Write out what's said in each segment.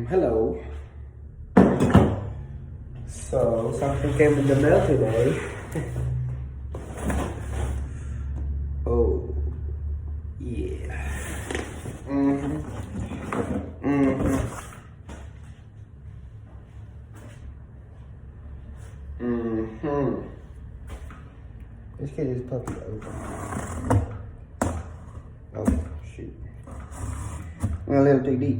Hello. So, something came in the mail today. Oh, yeah. Let's get this puppy open. Oh, shoot. I'm gonna let it dig deep.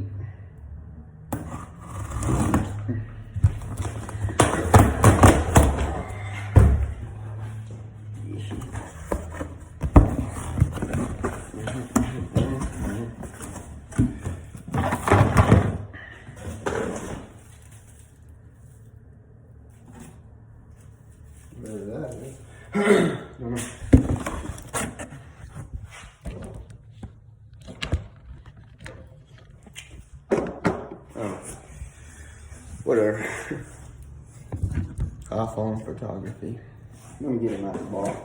Where's that? Oh, whatever. iPhone photography. Let me get him out of the box.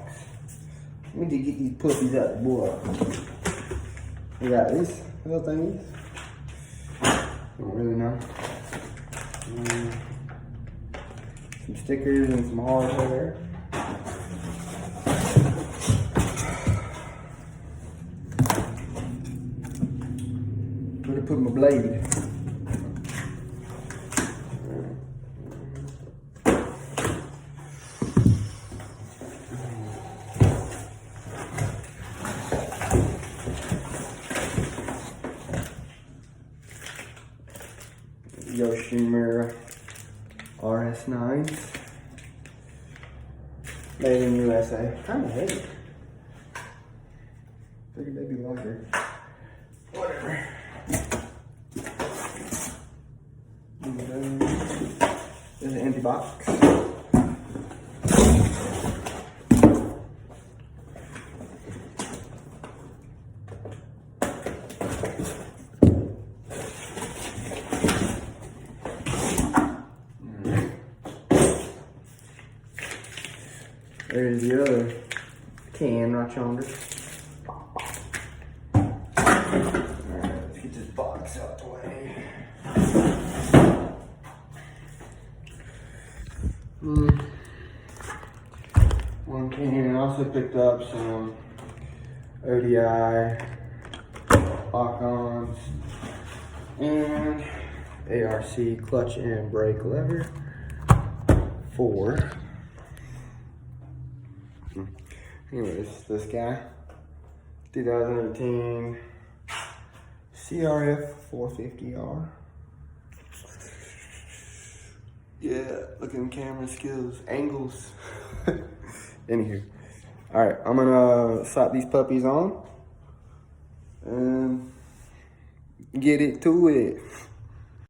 Let me just get these puppies out the box. We got this little thing. Don't really know. Some stickers and some hardware. Where to put my blade? Yoshimura rs-9. Made in USA. Kind of heavy. Figured they'd be lighter. Whatever. There's an empty box. There's the other can right yonder. Alright, let's get this box out the way. One can. I also picked up some ODI, lock-ons, and ARC clutch and brake lever. 4. Anyways, this guy, 2018 CRF 450R. Yeah, look at them camera skills, angles. In here. All right, I'm gonna slap these puppies on and get it to it.